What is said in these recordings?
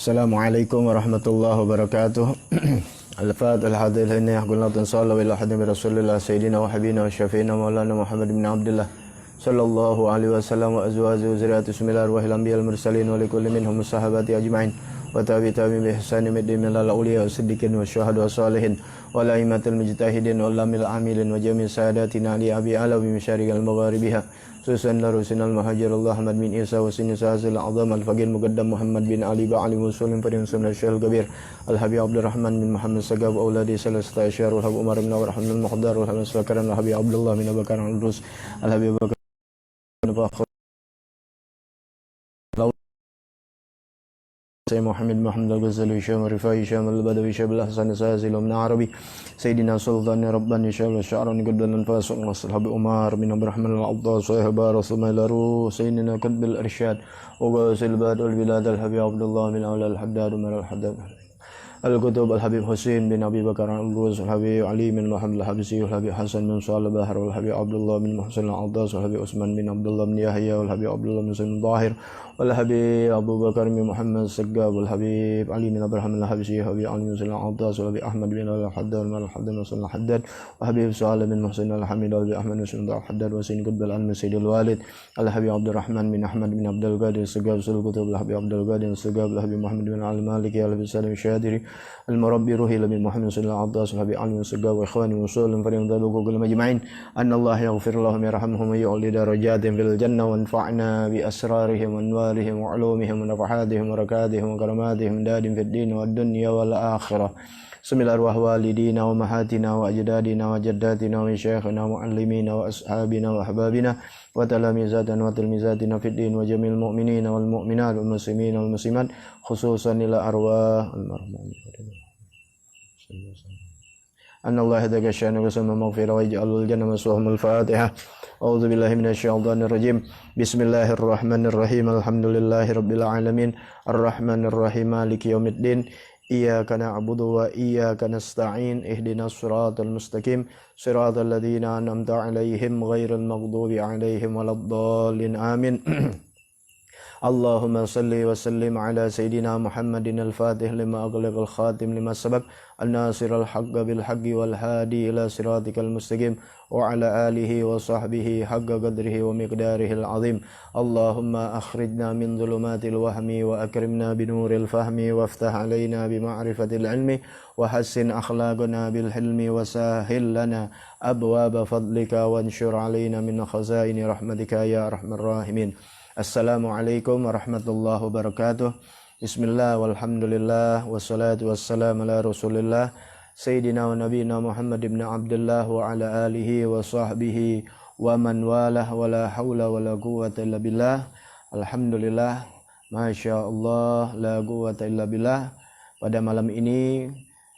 Assalamualaikum warahmatullahi wabarakatuh. Al-Fatihah al-Hadil ini Ahgulatun sallallahu ila hadim Rasulullah Sayyidina wa habina wa syafi'ina maulana Muhammad bin Abdullah sallallahu alaihi wasallam wa azwaji wa zuriyati bismillah wa hilambiyal mursalin wa likulli minhum sahabati ajma'in wa tabi bi ihsani middim lal awliya wa siddiqin wa syuhada wa salihin wa laimatul mujtahidin wa lamil amilin wa jami' sadatina li abi alawi misyariqal magharibiha Susan Larusin al-Muhajir Allah Ahmad bin Isa wa Sini Sahazil Azam al-Faqir Muqaddam Muhammad bin Ali Ba'ali Muslim Fadil Sunnah Syahil Kabir Al-Habib Abdurrahman bin Muhammad Sagab Auladi Salasta Asyar Al-Habib Umar bin Awrahman al-Muhdar Al-Habib Sulakaran Al-Habib Abdullah bin Abakar al-Rus Al-Habib Bakar Saya Muhammad al-Ghazali Syam Rifai Syam al-Badawi Syam al-Hasan Sahazil Ibn Arabi Sayyidina Sultan Rabbani Syam al-Sya'rani Qaddan al-Fasuq Al-Habib Umar bin Abdurrahman al-Abdal Sahiba Rasulullah Laru Sayyidina Qadbil Irsyad Ugasil Bad al-Bilad Al-Habib Abdullah bin Awla al-Haddad Umar al-Haddad Al-Qutub Al-Habib Husain bin Abi Bakar al-Ruz Al-Habib Ali bin Muhammad al-Habisi Al-Habib Hasan bin Salih Bahar Al-Habib Abdullah bin Muhsin al-Abdas Al-Habib Usman bin Abdullah bin Yahya Al-Habib Abdullah bin Sayyid Zahir Al-Habib Abu Bakar bin Muhammad Saggab Al-Habib Ali bin Abraham al-Habisi Al-Habib Ali bin Sayyid al-Abdas Al-Habib Ahmad bin Al-Haddad Al-Haddad Al-Haddad Al-Habib Salih bin Muhsin Al-Hamid Al-Habib Ahmad bin Sayyid al-Haddad wa Sayyid Qutb al-Sayyid al-Walid Al-Habib Abdurrahman bin Ahmad bin Abdul Qadir Saggab Sul-Qutub Al-Habib Abdul Qadir Saggab Al-Habib Muhammad bin Al-Maliki Al-Habib Salim Syadiri Al-Murabbi Ruhi Nabi Muhammad sallallahu alaihi wasallam Habib Ali Saggab wa ikhwani usul farin daluku kullu majma'in anna Allah yaghfir lahum yarhamhum wa yu'li darajatin fil jannah wa anfa'na bi asrarihim wa anwarihim wa ulumihim wa nafahatihim wa barakatihim wa karamatihim dadim fid din wad dunya wal akhirah Bismillah arwah walidina wa mahatina wa ajdadina wa jaddatina wa syakhina wa muallimina wa ashabina wa ahbabina wa talamizatan wa tilmizatina fid din wa jamil mu'minina wal mu'minat wal muslimina wal muslimat khususan ila arwah al-marhumin أن الله هداك الشأن وسلم مغفرة ويجعل الجنة مسواهم الفاتحة أعوذ بالله من الشيطان الرجيم بسم الله الرحمن الرحيم الحمد لله رب العالمين الرحمن الرحيم مالك يوم الدين إياك نعبد وإياك نستعين اهدنا الصراط المستقيم صراط الذين أنعمت عليهم غير المغضوب عليهم ولا الضالين آمين اللهم صل وسلم على سيدنا محمد الفاتح لما أغلق الخاتم لما سبق الناصر الحق بالحق والهادي إلى صراطك المستقيم وعلى آله وصحبه حق قدره ومقداره العظيم اللهم أخرجنا من ظلمات الوهم وأكرمنا بنور الفهم وافتح علينا بمعرفة العلم وحسن أخلاقنا بالحلم وسهل لنا أبواب فضلك وانشر علينا من خزائن رحمتك يا أرحم الراحمين Assalamualaikum warahmatullahi wabarakatuh. Bismillah walhamdulillah wassalatu wassalamu ala rasulillah Sayyidina wa nabiyina Muhammad ibn Abdullah wa ala alihi wa sahbihi wa man walah wa la hawla wa la quwwata illa billah. Alhamdulillah, Masya Allah, la quwwata illa billah. Pada malam ini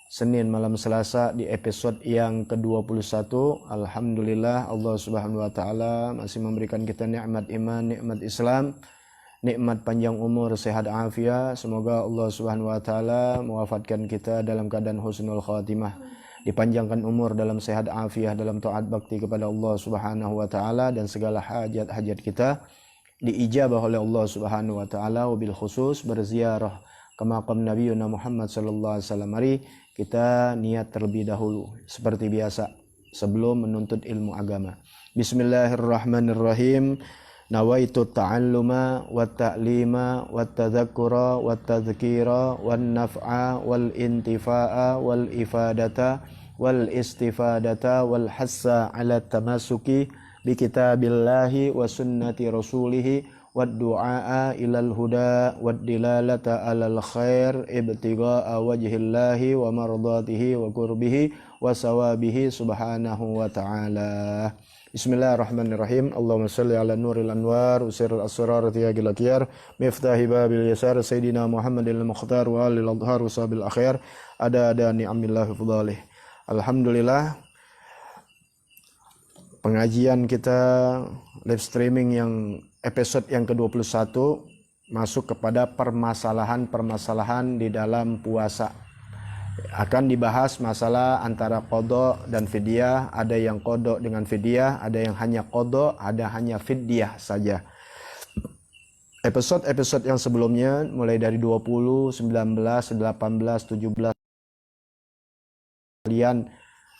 Senin malam Selasa di episode yang ke-21. Alhamdulillah Allah Subhanahu wa taala masih memberikan kita nikmat iman, nikmat Islam, nikmat panjang umur, sehat afiat. Semoga Allah Subhanahu wa taala mewafatkan kita dalam keadaan husnul khatimah, dipanjangkan umur dalam sehat afiat, dalam taat bakti kepada Allah Subhanahu wa taala, dan segala hajat-hajat kita diijabah oleh Allah Subhanahu wa taala. Wabil khusus berziarah ke makam Nabi Muhammad sallallahu alaihi wasallam. Mari kita niat terlebih dahulu seperti biasa sebelum menuntut ilmu agama. Bismillahirrahmanirrahim. Nawaitu ta'alluma wa ta'lima wa tadhakkura wa tadhkira wan naf'a wal intifa'a wal ifadata wal istifadata wal hassa ala tamasuki bi kitabillahi wa sunnati rasulihi wad-du'a ilal huda wad-dilalata alal khair ibtigha'a wajhillahi wa mardatihi wa qurbihi wa sawabihi subhanahu wa ta'ala. Bismillahirrahmanirrahim. Allahumma salli ala nuril anwar usiril asrar tiyagil akyar miftahi babil yasar sayyidina Muhammadil mukhtar wa alil adhar usabil akhir ada ni'amillahi fudhalih. Alhamdulillah, pengajian kita live streaming yang episode yang ke-21 masuk kepada permasalahan-permasalahan di dalam puasa. Akan dibahas masalah antara qada dan fidyah. Ada yang qada dengan fidyah, ada yang hanya qada, ada hanya fidyah saja. episode-episode yang sebelumnya mulai dari 20, 19, 18, 17 kalian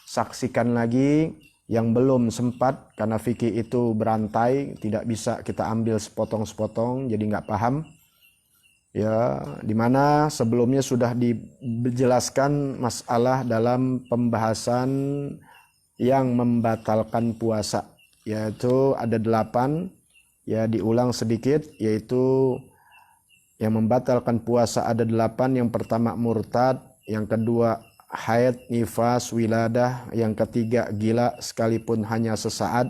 saksikan lagi. Yang belum sempat karena fikih itu berantai, tidak bisa kita ambil sepotong-sepotong, jadi nggak paham. Ya, dimana sebelumnya sudah dijelaskan masalah dalam pembahasan yang membatalkan puasa, yaitu ada 8. Ya, diulang sedikit, yaitu yang membatalkan puasa ada 8. Yang pertama murtad, yang kedua haid, nifas, wiladah, yang ketiga gila sekalipun hanya sesaat,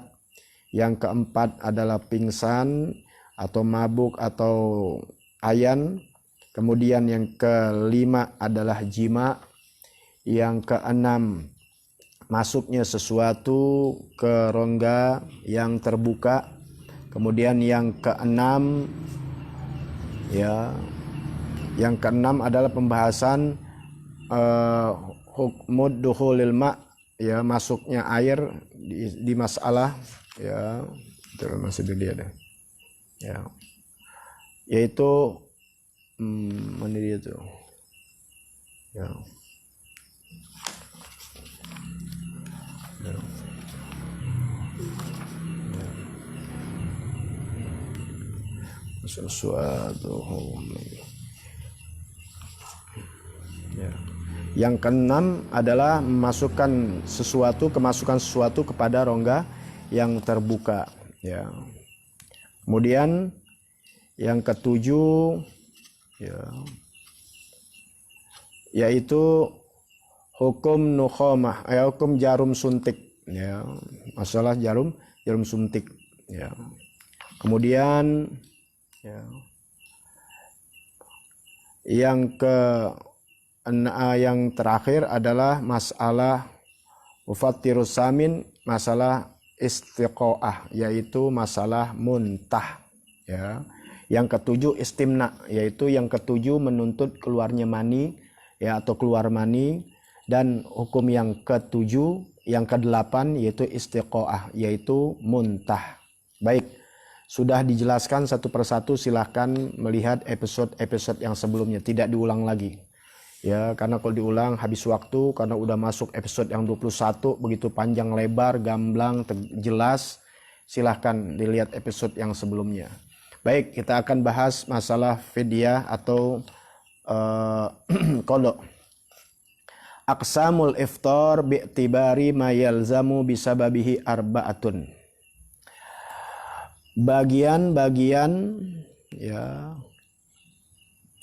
yang keempat adalah pingsan atau mabuk atau ayan, kemudian yang kelima adalah jima, yang keenam masuknya sesuatu ke rongga yang terbuka, kemudian yang keenam adalah pembahasan hukmud dukhulil ma, ya, masuknya air di masalah, ya, itu masih dilihat ya, yaitu mana dia tuh ya, sesuatu ya. Yang keenam adalah kemasukan sesuatu kepada rongga yang terbuka, ya. Kemudian yang ketujuh, ya, yaitu hukum nukhamah, hukum jarum suntik, ya, masalah jarum suntik, ya. Kemudian, ya, yang terakhir adalah masalah mufattirus samin, masalah istiqoah, yaitu masalah muntah, ya. Yang ketujuh istimna, yaitu yang ketujuh menuntut keluarnya mani, ya, atau keluar mani. Dan hukum yang ketujuh, yang kedelapan, yaitu istiqoah, yaitu muntah. Baik, sudah dijelaskan satu persatu, silahkan melihat episode-episode yang sebelumnya, tidak diulang lagi. Ya, karena kalau diulang habis waktu, karena udah masuk episode yang 21, begitu panjang lebar, gamblang, jelas. Silahkan dilihat episode yang sebelumnya. Baik, kita akan bahas masalah fidyah atau qada. Aqsamul iftar bi'tibari ma yalzamu bisababihi arba'atun. Bagian-bagian, ya,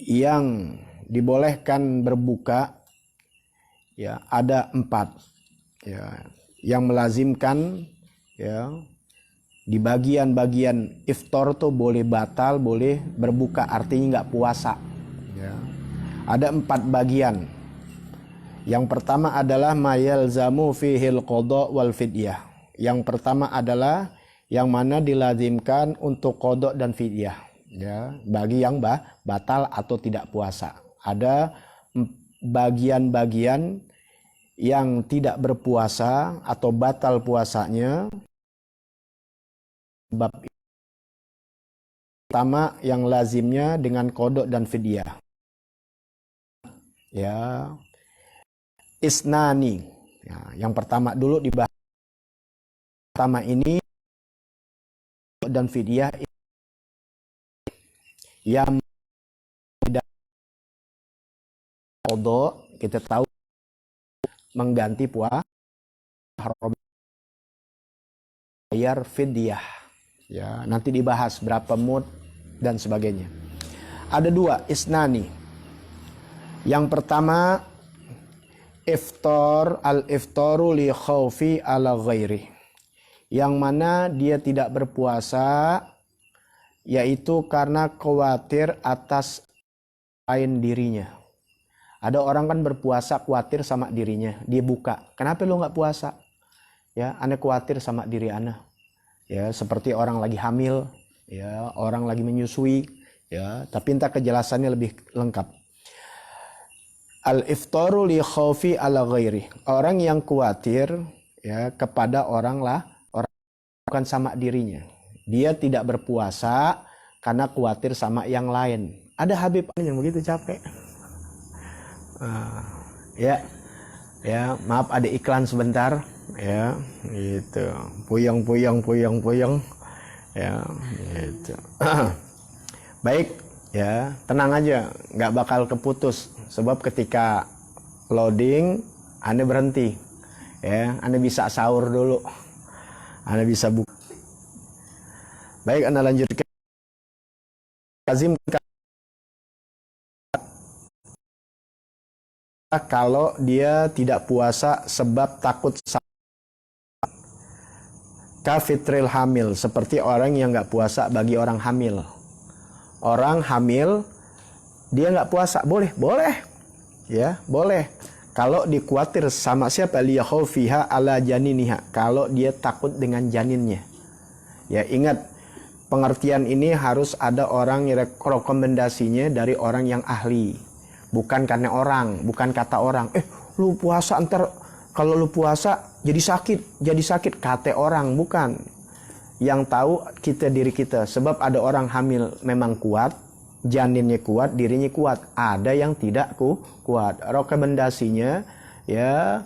yang dibolehkan berbuka, ya, ada 4, ya, yang melazimkan, ya, di bagian-bagian iftar tuh boleh batal, boleh berbuka, artinya nggak puasa, ya. Ada 4 bagian. Yang pertama adalah mayalzamu fihil qada wal fidyah. Yang pertama adalah yang mana dilazimkan untuk qada dan fidyah, ya, bagi yang batal atau tidak puasa. Ada bagian-bagian yang tidak berpuasa atau batal puasanya. Bab pertama yang lazimnya dengan qada dan fidyah, ya, isnani. Ya, yang pertama dulu dibahas. Pertama ini dan fidyah yang tidak qada, kita tahu mengganti puasa, haram bayar fidyah, ya, nanti dibahas berapa mud dan sebagainya. Ada 2 isnani. Yang pertama al-iftaru li khaufi ala ghairi, yang mana dia tidak berpuasa yaitu karena khawatir atas lain dirinya. Ada orang kan berpuasa khawatir sama dirinya, dia buka. Kenapa lu nggak puasa? Ya, ane khawatir sama diri ane. Ya, seperti orang lagi hamil, ya, orang lagi menyusui, ya, tapi entah kejelasannya lebih lengkap. Al-iftaru li khaufi ala ghairi, orang yang khawatir, ya, kepada orang bukan sama dirinya. Dia tidak berpuasa karena khawatir sama yang lain. Ada Habib yang begitu capek. Ya, maaf ada iklan sebentar. Ya, gitu. Puyeng. Ya, gitu. Baik, ya, tenang aja, nggak bakal keputus. Sebab ketika loading, Anda berhenti. Ya, Anda bisa sahur dulu. Anda bisa buka. Baik, Anda lanjutkan. Kazim, kalau dia tidak puasa sebab takut kafitril hamil, seperti orang yang nggak puasa bagi orang hamil. Orang hamil dia nggak puasa, boleh, ya boleh. Kalau dikhawatir sama siapa, liyakhafiha ala janiniha, kalau dia takut dengan janinnya. Ya ingat, pengertian ini harus ada orang yang rekomendasinya dari orang yang ahli, bukan karena orang, bukan kata orang. Lu puasa ntar kalau lu puasa jadi sakit kata orang, bukan. Yang tahu kita diri kita. Sebab ada orang hamil memang kuat, janinnya kuat, dirinya kuat. Ada yang tidak kuat. Rekomendasinya ya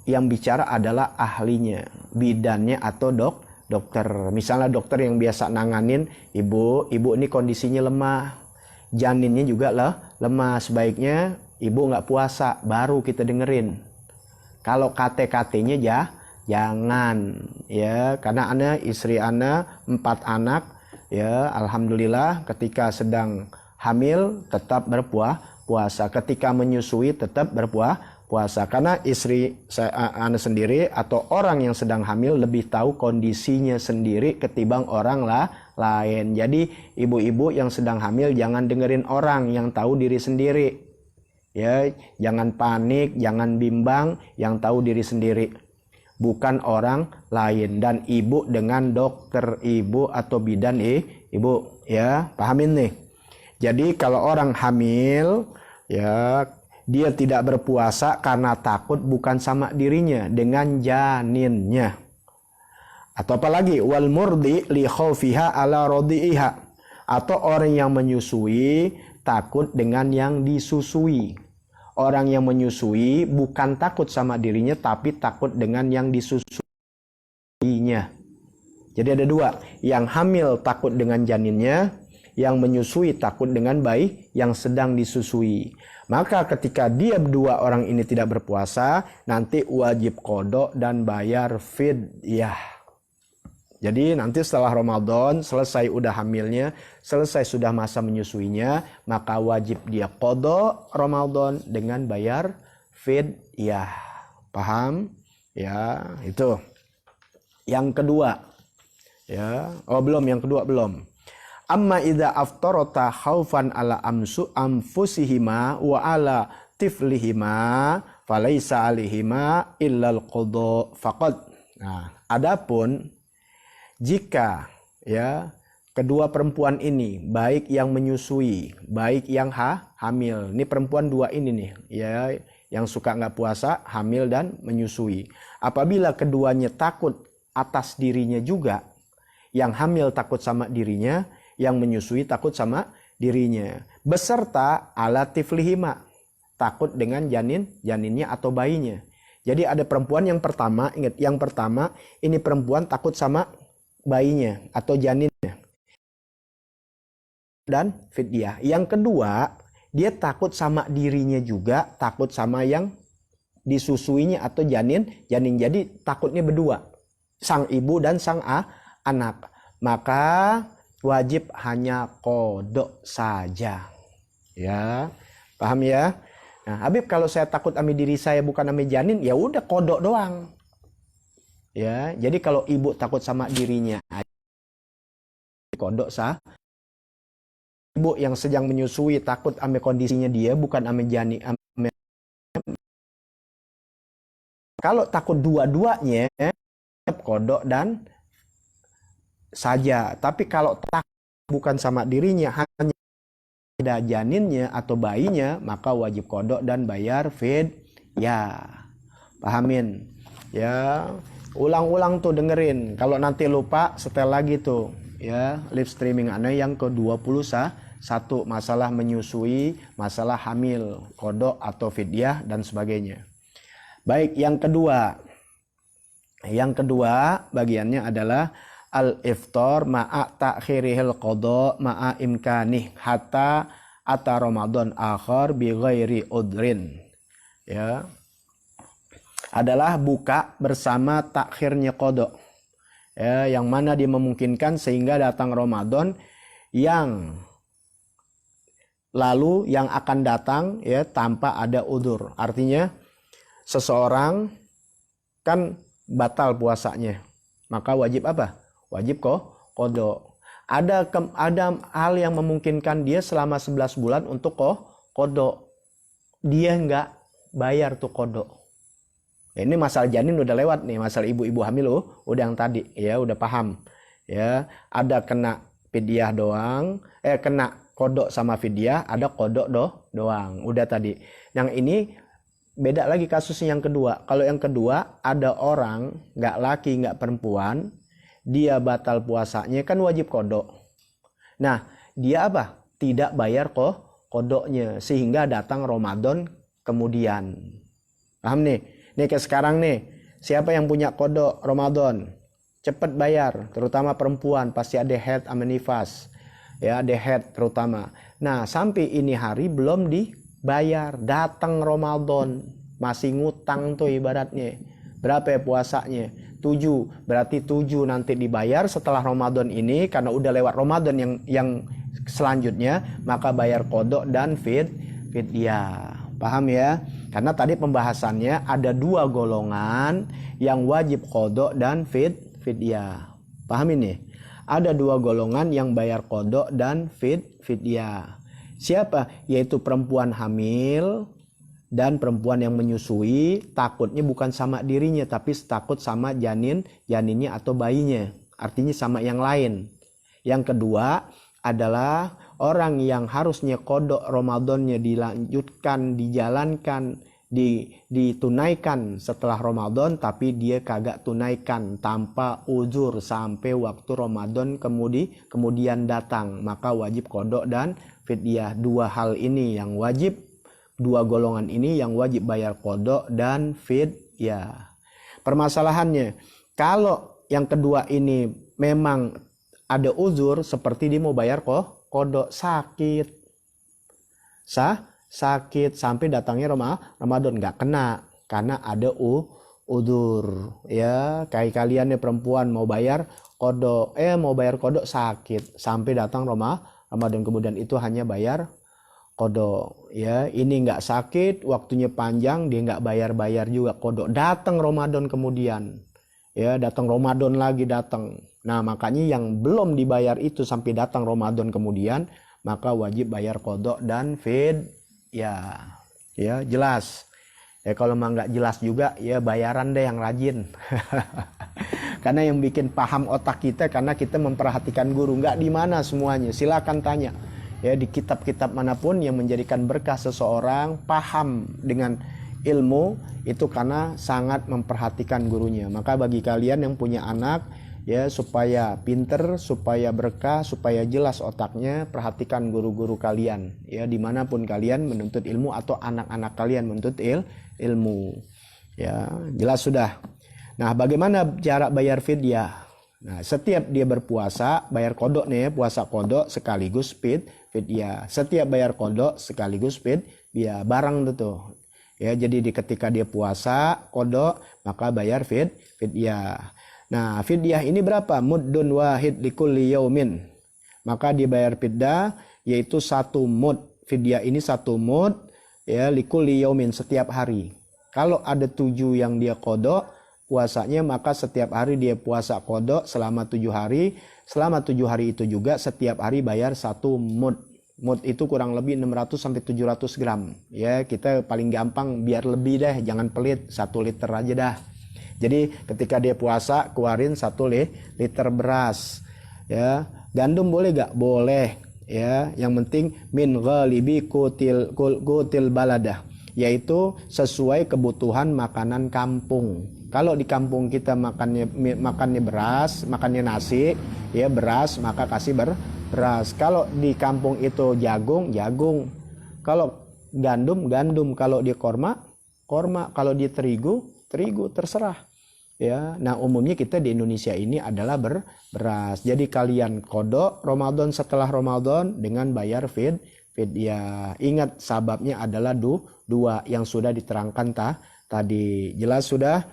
yang bicara adalah ahlinya, bidannya atau dokter. Misalnya dokter yang biasa nanganin ibu ini kondisinya lemah, janinnya juga lemah, sebaiknya ibu nggak puasa, baru kita dengerin. Kalau KT-KT-nya jangan, ya, karena istri ana 4 anak, ya, alhamdulillah ketika sedang hamil tetap berpuasa, ketika menyusui tetap berpuasa, karena istri ana sendiri atau orang yang sedang hamil lebih tahu kondisinya sendiri ketimbang orang lain. Jadi ibu-ibu yang sedang hamil jangan dengerin orang, yang tahu diri sendiri. Ya, jangan panik, jangan bimbang, yang tahu diri sendiri, bukan orang lain. Dan ibu dengan dokter ibu atau bidan ibu, ya, pahamin nih. Jadi kalau orang hamil, ya, dia tidak berpuasa karena takut bukan sama dirinya, dengan janinnya. Atau apalagi wal murdi li khaufiha ala radi'iha, atau orang yang menyusui takut dengan yang disusui. Orang yang menyusui bukan takut sama dirinya, tapi takut dengan yang disusuinya. Jadi ada dua, yang hamil takut dengan janinnya, yang menyusui takut dengan bayi yang sedang disusui. Maka ketika dia berdua orang ini tidak berpuasa, nanti wajib qada dan bayar fidyah. Jadi nanti setelah Ramadan, selesai udah hamilnya, selesai sudah masa menyusuinya, maka wajib dia qada Ramadan dengan bayar fidyah. Paham? Ya, itu. Yang kedua. Ya, yang kedua belum. Amma idza aftarata khaufan ala anfusihima wa ala tiflihima falaisa alaihima illal qada faqad. Nah, adapun jika ya kedua perempuan ini, baik yang menyusui, baik yang hamil, ini perempuan dua ini nih, ya, yang suka nggak puasa, hamil dan menyusui. Apabila keduanya takut atas dirinya juga, yang hamil takut sama dirinya, yang menyusui takut sama dirinya, beserta ala tiflihima, takut dengan janinnya atau bayinya. Jadi ada perempuan yang pertama, ingat yang pertama ini perempuan takut sama bayinya atau janinnya dan fidyah. Yang kedua, dia takut sama dirinya juga, takut sama yang disusuinya atau janin. Jadi takutnya berdua, sang ibu dan sang anak. Maka wajib hanya qada saja. Ya, paham ya? Nah, Habib, kalau saya takut sama diri saya bukan sama janin, ya udah qada doang. Ya, jadi kalau ibu takut sama dirinya, qada sah. Ibu yang sedang menyusui takut sama kondisinya dia, bukan sama janin. Kalau takut dua-duanya, qada dan saja. Tapi kalau takut bukan sama dirinya, hanya ada janinnya atau bayinya, maka wajib qada dan bayar fidyah. Pahamin? Ya. Ulang-ulang tuh dengerin. Kalau nanti lupa, setel lagi tuh. ya, live streaming ana yang ke-21, masalah menyusui, masalah hamil, qada atau fidyah dan sebagainya. Baik, yang kedua bagiannya adalah al-iftar ma'a ta'khirihil qada ma'a imkanih hatta ata Ramadan akhar bi ghairi udrin. Ya. Adalah buka bersama takhirnya qada. Ya, yang mana dia memungkinkan sehingga datang Ramadan yang lalu yang akan datang ya tanpa ada udzur. Artinya seseorang kan batal puasanya, maka wajib apa? Wajib qada. Ada hal yang memungkinkan dia selama 11 bulan untuk qada. Dia enggak bayar tuh qada. Ini masalah janin udah lewat nih, masalah ibu-ibu hamil udah yang tadi ya, udah paham. Ya, ada kena fidyah doang, kena qada sama fidyah, ada qada doang. Udah tadi. Yang ini beda lagi kasusnya yang kedua. Kalau yang kedua ada orang nggak laki nggak perempuan, dia batal puasanya kan wajib qada. Nah dia apa? Tidak bayar qadanya sehingga datang Ramadan kemudian. Paham nih? Nih kayak sekarang nih, siapa yang punya qada Ramadan? Cepat bayar, terutama perempuan pasti ada haid sama nifas. Ya, ada haid terutama. Nah, sampai ini hari belum dibayar, datang Ramadan, masih ngutang tuh ibaratnya. Berapa ya puasanya? 7. Berarti 7 nanti dibayar setelah Ramadan ini, karena udah lewat Ramadan yang selanjutnya, maka bayar qada dan fidyah. Paham ya? Karena tadi pembahasannya ada 2 golongan yang wajib qada dan fidyah. Paham ini? Ada 2 golongan yang bayar qada dan fidyah. Siapa? Yaitu perempuan hamil dan perempuan yang menyusui, takutnya bukan sama dirinya tapi takut sama janinnya atau bayinya. Artinya sama yang lain. Yang kedua adalah orang yang harusnya qada Ramadannya dilanjutkan, dijalankan, ditunaikan setelah Ramadan tapi dia kagak tunaikan tanpa uzur sampai waktu Ramadan kemudian datang, maka wajib qada dan fidyah. 2 hal ini yang wajib, 2 golongan ini yang wajib bayar qada dan fidyah. Permasalahannya, kalau yang kedua ini memang ada uzur seperti dia mau bayar qada, sakit sampai datangnya Ramadan nggak kena karena ada uzur. Ya, kayak kalian nih perempuan mau bayar qada, sakit sampai datang Ramadan kemudian itu hanya bayar qada. Ya, ini nggak sakit, waktunya panjang, dia nggak bayar juga qada. Datang Ramadan kemudian. Ya, datang Ramadan lagi datang. Nah, makanya yang belum dibayar itu sampai datang Ramadan kemudian, maka wajib bayar qada dan fidyah. Ya, jelas. Ya, kalau mah nggak jelas juga, ya bayaran deh yang rajin. Karena yang bikin paham otak kita, karena kita memperhatikan guru. Nggak di mana semuanya, silakan tanya. Ya, di kitab-kitab manapun yang menjadikan berkah seseorang paham dengan ilmu, itu karena sangat memperhatikan gurunya. Maka bagi kalian yang punya anak, ya supaya pinter, supaya berkah, supaya jelas otaknya, perhatikan guru-guru kalian. Ya, dimanapun kalian menuntut ilmu atau anak-anak kalian menuntut ilmu. Ya, jelas sudah. Nah, bagaimana cara bayar fidyah? Nah, setiap dia berpuasa, bayar qada nih, puasa qada sekaligus fidyah. Setiap bayar qada sekaligus fidyah, barang tuh. Ya, jadi ketika dia puasa qada, maka bayar fidyah. Nah, fidyah ini berapa? Muddun wahid likulli yaumin. Maka dibayar fidyah yaitu 1 mud. Fidyah ini 1 mud ya likulli yaumin, setiap hari. Kalau ada 7 yang dia qada puasanya, maka setiap hari dia puasa qada selama 7 hari. Selama 7 hari itu juga setiap hari bayar 1 mud. Mud itu kurang lebih 600 sampai 700 gram. Ya, kita paling gampang biar lebih deh, jangan pelit, 1 liter aja dah. Jadi ketika dia puasa keluarin 1 liter beras. Ya, gandum boleh gak? Boleh. Ya, yang penting min ghalibi kutil baladah, yaitu sesuai kebutuhan makanan kampung. Kalau di kampung kita makannya beras, makannya nasi, ya beras, maka kasih beras. Kalau di kampung itu jagung, jagung. Kalau gandum, gandum. Kalau di korma, korma. Kalau di terigu, terigu, terserah. Ya, nah umumnya kita di Indonesia ini adalah beras. Jadi kalian kodok Ramadan setelah Ramadan dengan bayar fidyah. Ingat sababnya adalah dua yang sudah diterangkan tadi. Jelas sudah?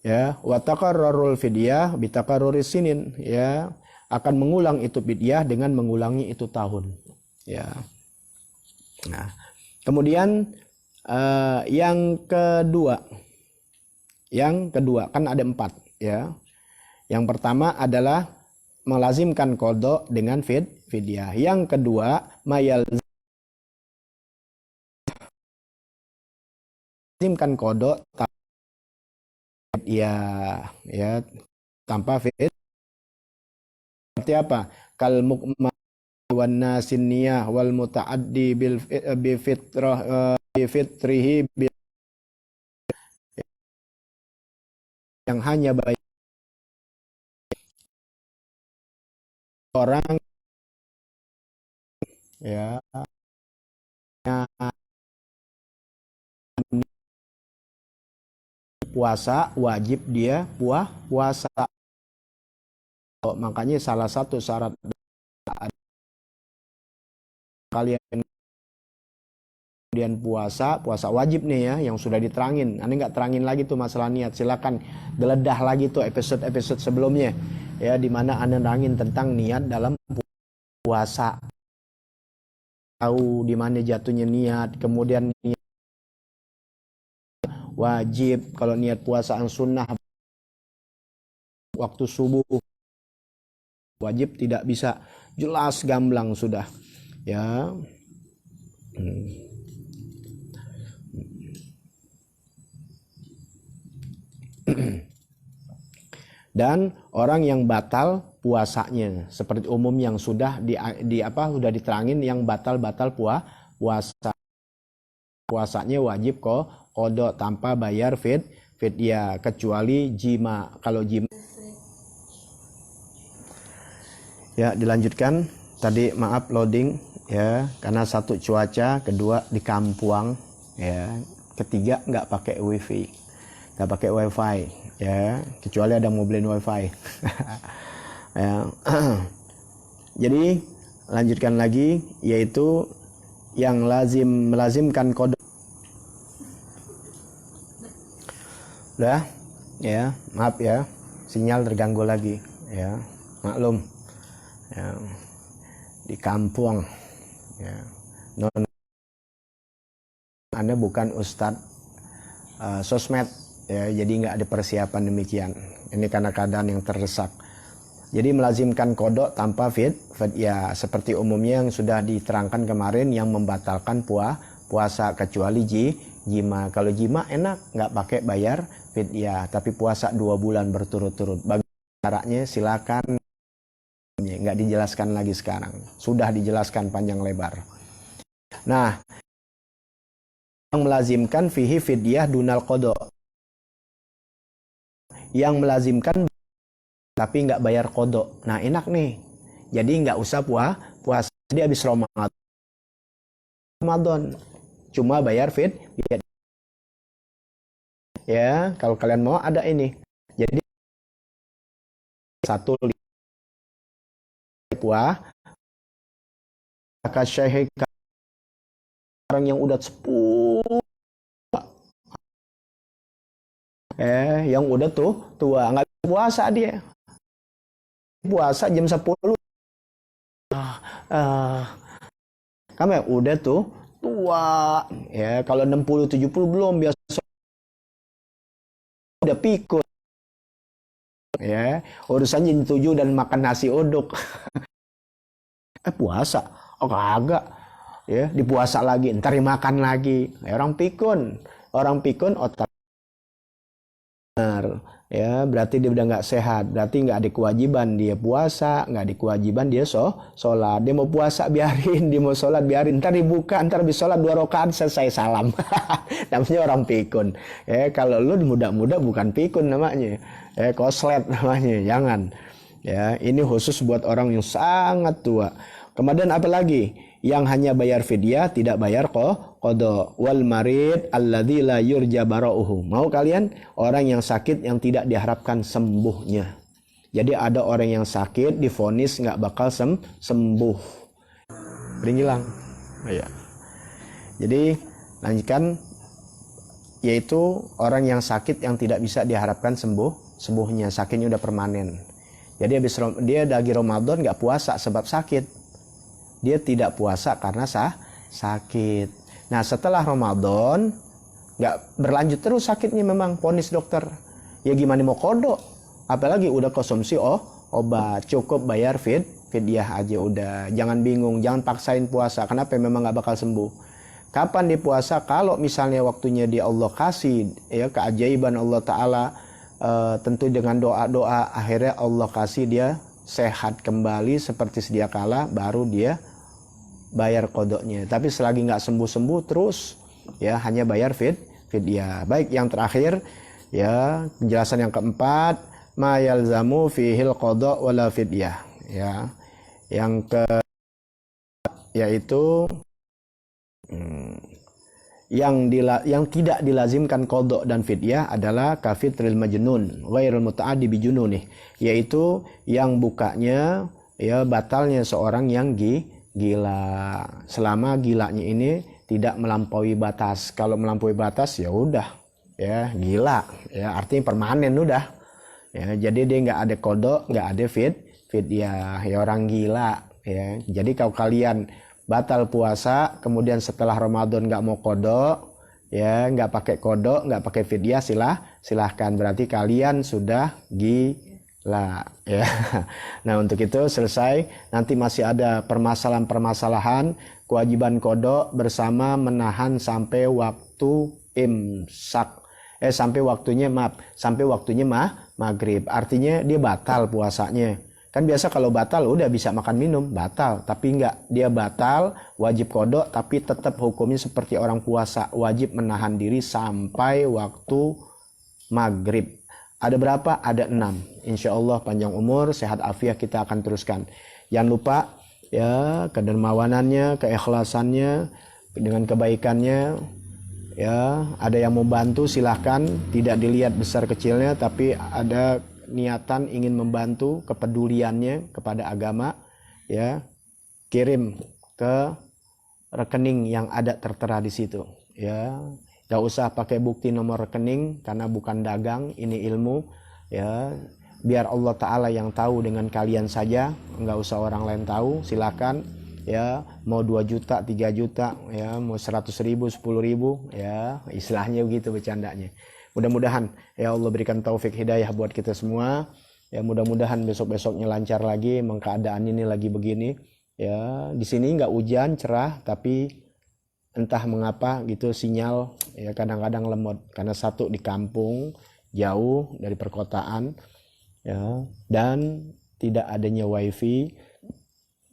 Ya, wa taqarrarul fidyah bi taqarruris sinin, ya, akan mengulang itu fidyah dengan mengulangi itu tahun, ya. Nah, kemudian yang kedua kan ada 4, ya. Yang pertama adalah melazimkan qada dengan fidyah. Yang kedua melazimkan qada ya tanpa fidyah. Seperti apa? Kal mukma wan nasiniyah wal mutaaddi bi fitrah bi fitrihi yang hanya baik orang, ya, puasa wajib dia puasa. Makanya salah satu syarat kalian kemudian puasa wajib nih ya, yang sudah diterangin. Anda nggak terangin lagi tuh masalah niat, silakan geledah lagi tuh episode sebelumnya, ya, di mana Anda nerangin tentang niat dalam puasa, tahu di mana jatuhnya niat, kemudian niat wajib. Kalau niat puasaan sunnah waktu subuh wajib tidak bisa, jelas gamblang sudah, ya. Dan orang yang batal puasanya seperti umum yang sudah sudah diterangin, yang batal puasanya wajib qada tanpa bayar fidyah kecuali jima. Kalau jima, ya, dilanjutkan tadi, maaf loading, ya, karena satu cuaca, kedua di kampung, ya, ketiga nggak pakai wifi, ya, kecuali ada mau beli wifi. Ya. Jadi lanjutkan lagi, yaitu yang melazimkan qada. Udah, ya, maaf ya, sinyal terganggu lagi, ya, maklum, ya, di kampung, ya, Anda bukan ustadz sosmed, ya, jadi nggak ada persiapan demikian. Ini karena keadaan yang terdesak. Jadi melazimkan qada tanpa fidyah seperti umumnya yang sudah diterangkan kemarin, yang membatalkan puasa kecuali jima. Kalau jima enak, nggak pakai bayar fidyah, tapi puasa 2 bulan berturut-turut. Bagi caranya silakan, nggak dijelaskan lagi sekarang, sudah dijelaskan panjang lebar. Nah, yang melazimkan fihi fidyah dunal qada, yang melazimkan tapi nggak bayar qada. Nah, enak nih, jadi nggak usah puasa dia habis Ramadan, cuma bayar fidyah. Ya, kalau kalian mau ada ini, jadi satu syekh orang yang udah sepuh, yang udah tua, nggak puasa dia, puasa jam 10. Kamu udah tua, ya, kalau 60-70 belum, biasa udah pikun, ya, urusannya 7 dan makan nasi uduk. Puasa, oh kagak, ya, dipuasa lagi, ntar dimakan lagi. Orang pikun otak ya berarti dia udah nggak sehat, berarti nggak ada kewajiban dia puasa, nggak ada kewajiban dia sholat. Dia mau puasa biarin, dia mau sholat biarin, ntar dibuka, ntar habis sholat 2 rakaat selesai salam. Namanya orang pikun. Ya kalau lu muda-muda bukan pikun namanya, ya koslet namanya, jangan. Ya ini khusus buat orang yang sangat tua. Kemudian apa lagi? Yang hanya bayar fidyah, tidak bayar qada. Wal marid alladzi la yurja bara'uhu. Mau kalian? Orang yang sakit yang tidak diharapkan sembuhnya. Jadi ada orang yang sakit divonis nggak bakal sembuh. Ringgilang. Ya. Jadi lanjutkan, yaitu orang yang sakit yang tidak bisa diharapkan sembuhnya, sakitnya udah permanen. Jadi habis dia lagi Ramadan nggak puasa sebab sakit. Dia tidak puasa karena sakit. Nah setelah Ramadan nggak berlanjut terus sakitnya, memang vonis dokter. Ya gimana mau kodok? Apalagi udah konsumsi obat, cukup bayar fidyah aja udah. Jangan bingung, jangan paksain puasa. Kenapa? Memang nggak bakal sembuh. Kapan dia puasa? Kalau misalnya waktunya dia Allah kasih ya keajaiban Allah Ta'ala, tentu dengan doa-doa akhirnya Allah kasih dia sehat kembali seperti sedia kala, baru dia bayar kodoknya. Tapi selagi nggak sembuh-sembuh terus ya hanya bayar fidyah. Baik, yang terakhir ya penjelasan yang keempat, ma yalzamu fihil qada wala fidyah. Ya, yang yaitu yang tidak dilazimkan qada dan fidyah adalah kafitril majnun ghairul muta'addi bi jununih, yaitu yang bukanya ya batalnya seorang yang gila selama gilanya ini tidak melampaui batas. Kalau melampaui batas ya udah ya gila ya, artinya permanen udah ya. Jadi dia nggak ada qada, nggak ada fidyah ya, orang gila ya. Jadi kalau kalian batal puasa, kemudian setelah Ramadan nggak mau kodok, ya nggak pakai kodok, nggak pakai fidyah, silahkan. Berarti kalian sudah gila, ya. Nah untuk itu selesai. Nanti masih ada permasalahan-permasalahan kewajiban kodok bersama menahan sampai waktu imsak. Sampai waktunya maghrib. Artinya dia batal puasanya. Kan biasa kalau batal udah bisa makan minum, batal. Tapi enggak, dia batal, wajib kodok, tapi tetap hukumnya seperti orang puasa. Wajib menahan diri sampai waktu maghrib. Ada berapa? Ada 6. Insya Allah panjang umur, sehat afiat kita akan teruskan. Jangan lupa ya kedermawanannya, keikhlasannya, dengan kebaikannya. Ya, ada yang mau bantu silahkan, tidak dilihat besar kecilnya, tapi ada niatan ingin membantu, kepeduliannya kepada agama, ya kirim ke rekening yang ada tertera di situ, ya gak usah pakai bukti nomor rekening karena bukan dagang, ini ilmu, ya biar Allah Ta'ala yang tahu dengan kalian saja, gak usah orang lain tahu. Silakan ya, mau 2 juta, 3 juta, ya mau 100 ribu, 10 ribu, ya istilahnya begitu bercandanya. Mudah-mudahan ya Allah berikan taufik hidayah buat kita semua. Ya mudah-mudahan besok-besoknya lancar lagi. Memang keadaan ini lagi begini. Ya di sini nggak hujan, cerah, tapi entah mengapa gitu sinyal ya kadang-kadang lemot karena satu di kampung jauh dari perkotaan ya, dan tidak adanya wifi,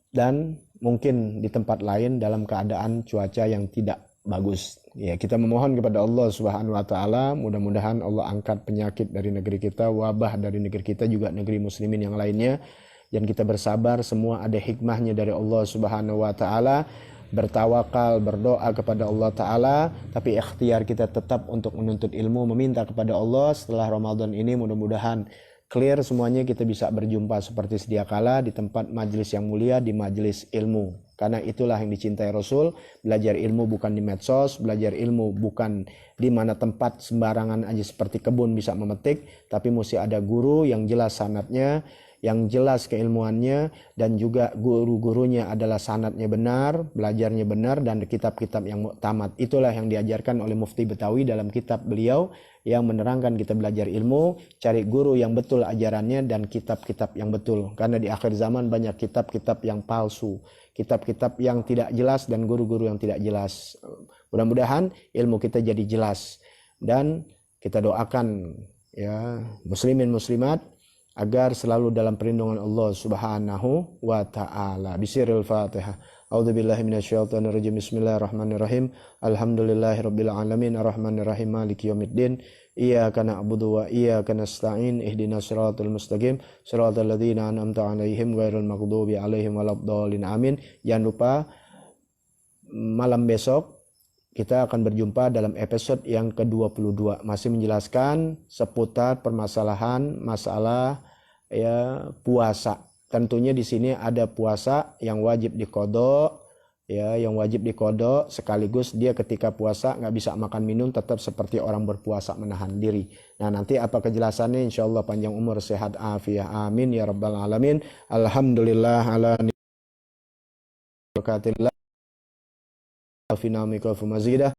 dan mungkin di tempat lain dalam keadaan cuaca yang tidak bagus. Ya, kita memohon kepada Allah Subhanahu wa taala, mudah-mudahan Allah angkat penyakit dari negeri kita, wabah dari negeri kita, juga negeri muslimin yang lainnya. Dan kita bersabar, semua ada hikmahnya dari Allah Subhanahu wa taala. Bertawakal, berdoa kepada Allah taala, tapi ikhtiar kita tetap untuk menuntut ilmu, meminta kepada Allah setelah Ramadan ini mudah-mudahan clear semuanya, kita bisa berjumpa seperti sedia kala di tempat majelis yang mulia, di majelis ilmu. Karena itulah yang dicintai Rasul, belajar ilmu bukan di medsos, belajar ilmu bukan di mana tempat sembarangan aja seperti kebun bisa memetik, tapi mesti ada guru yang jelas sanadnya, yang jelas keilmuannya, dan juga guru-gurunya adalah sanadnya benar, belajarnya benar, dan kitab-kitab yang muktamad. Itulah yang diajarkan oleh Mufti Betawi dalam kitab beliau yang menerangkan kita belajar ilmu, cari guru yang betul ajarannya dan kitab-kitab yang betul. Karena di akhir zaman banyak kitab-kitab yang palsu, kitab-kitab yang tidak jelas dan guru-guru yang tidak jelas. Mudah-mudahan ilmu kita jadi jelas, dan kita doakan ya muslimin muslimat agar selalu dalam perlindungan Allah Subhanahu wa taala. Bisiril Fatihah. A'udzubillahi minasyaitonirrajim. Bismillahirrahmanirrahim. Alhamdulillahirabbil alamin arrahmanirrahim maliki yaumiddin. Iyyaka na'budu wa iyyaka nasta'in ihdinas siratal mustaqim siratal ladzina an'amta 'alaihim ghairil maghdubi 'alaihim waladdallin. Amin. Jangan lupa malam besok kita akan berjumpa dalam episode yang ke-22 masih menjelaskan seputar permasalahan masalah ya puasa. Tentunya di sini ada puasa yang wajib diqodho ya, yang wajib diqodho sekaligus dia ketika puasa nggak bisa makan minum tetap seperti orang berpuasa menahan diri. Nah, nanti apa kejelasannya insyaallah panjang umur sehat afiah amin ya rabbal alamin. Alhamdulillah ala barakatillah. Afinamika fumazidah.